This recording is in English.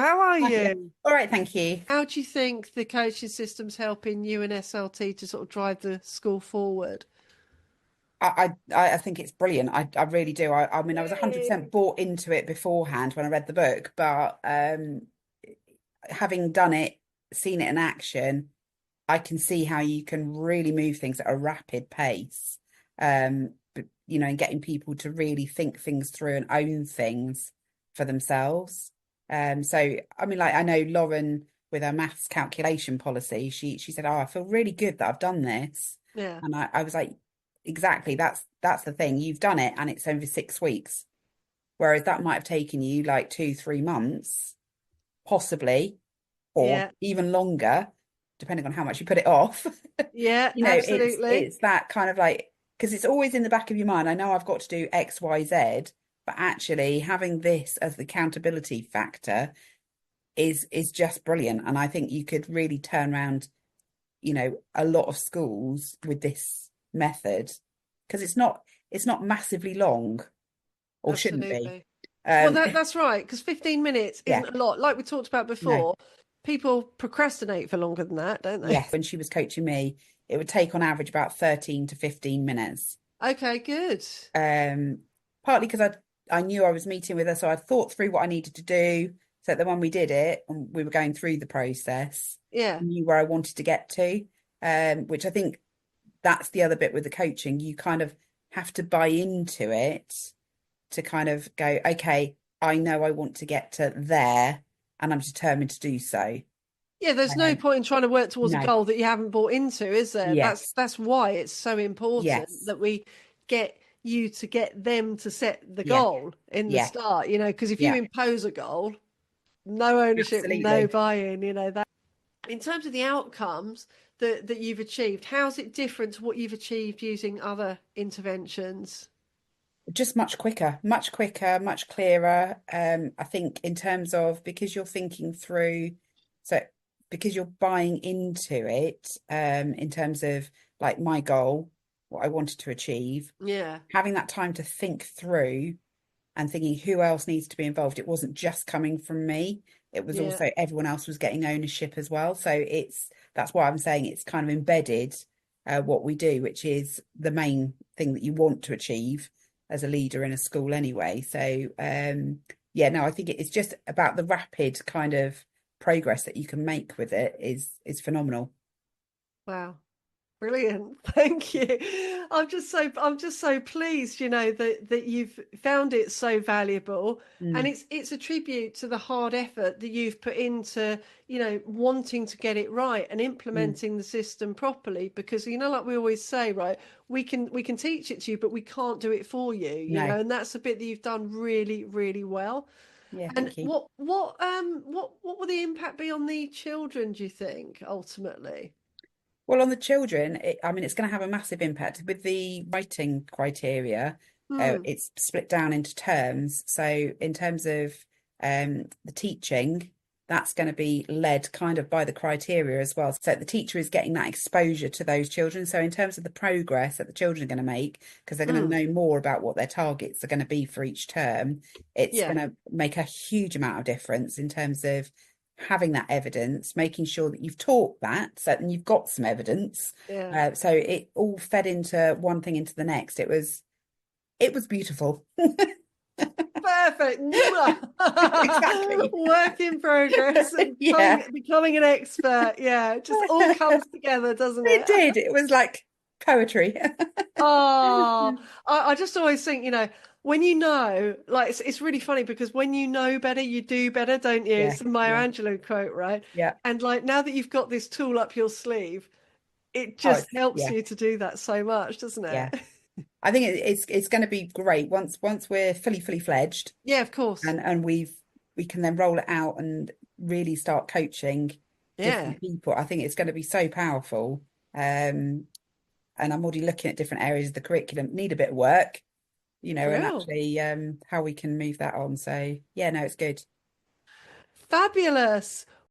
how are Hiya. you? All right, thank you. How do you think the coaching system's helping you and SLT to sort of drive the school forward? I think it's brilliant. I really do. I mean, I was Yay. 100% bought into it beforehand when I read the book, but having done it, seen it in action, I can see how you can really move things at a rapid pace. And getting people to really think things through and own things for themselves. So I mean, like I know Lauren with her maths calculation policy, she said, "Oh, I feel really good that I've done this." Yeah, And I was like, exactly, that's the thing. You've done it and it's over 6 weeks. Whereas that might have taken you like 2, 3 months, possibly, or yeah, even longer, depending on how much you put it off. yeah, It's absolutely. it's that kind of like, because it's always in the back of your mind. I know I've got to do X, Y, Z, but actually having this as the accountability factor is just brilliant. And I think you could really turn around, a lot of schools with this method because it's not massively long or shouldn't be. Absolutely. Well, Um, that's right, because 15 minutes yeah, isn't a lot. Like we talked about no, before, people procrastinate for longer than that, don't they? yes. When she was coaching me, it would take on average about 13 to 15 minutes. Okay, good. Um, Partly because I knew I was meeting with her, so I thought through what I needed to do, so that when we did it and we were going through the process, Yeah, I knew where I wanted to get to. Which I think that's the other bit with the coaching. You kind of have to buy into it to kind of go, okay, I know I want to get to there, and I'm determined to do so. yeah. There's no point in trying to work towards a No, goal that you haven't bought into, is there? That's yes, that's why it's so important yes, that we get you to get them to set the yeah, goal in the yeah, start. Because if you yeah, impose a goal, no ownership, no absolutely. buy-in. That in terms of the outcomes that you've achieved, how's it different to what you've achieved using other interventions? Just much quicker, much clearer. I think in terms of because you're thinking through, so because you're buying into it, in terms of like my goal, what I wanted to achieve, Yeah, having that time to think through and thinking who else needs to be involved. It wasn't just coming from me. It was yeah, also everyone else was getting ownership as well. So that's why I'm saying it's kind of embedded what we do, which is the main thing that you want to achieve as a leader in a school anyway. So yeah, no, I think it's just about the rapid kind of progress that you can make with it is phenomenal. wow. Brilliant. Thank you. I'm just so pleased, that you've found it so valuable. And Mm, it's a tribute to the hard effort that you've put into, wanting to get it right and mm, implementing the system properly. Because, like we always say, right, we can teach it to you, but we can't do it for you, no. and that's a bit that you've done really, really well. Yeah, And thank you. what will the impact be on the children, do you think, ultimately? Well, on the children, I mean, it's going to have a massive impact with the writing criteria. Hmm. It's split down into terms. So, in terms of the teaching, that's going to be led kind of by the criteria as well. So, the teacher is getting that exposure to those children. So, in terms of the progress that the children are going to make, because they're going to Hmm. know more about what their targets are going to be for each term, it's Yeah. going to make a huge amount of difference in terms of having that evidence, making sure that you've taught that, so and you've got some evidence. Yeah. So it all fed into one thing into the next. It was beautiful. Perfect. Exactly. Work in progress and Yeah, becoming an expert. Yeah, it just all comes together, doesn't it it? did. It was like poetry. Oh, I just always think, when like it's really funny because when you know better, you do better, don't you? Yeah, It's a Maya yeah, Angelou quote, right? yeah. And like now that you've got this tool up your sleeve, it Oh, just helps yeah, you to do that so much, doesn't yeah. it? I think it's going to be great once we're fully fledged Yeah, of course. and we can then roll it out and really start coaching Yeah. different people. I think it's going to be so powerful. Um, and I'm already looking at different areas of the curriculum need a bit of work, and Brill. actually how we can move that on. So yeah, no, it's good. Fabulous.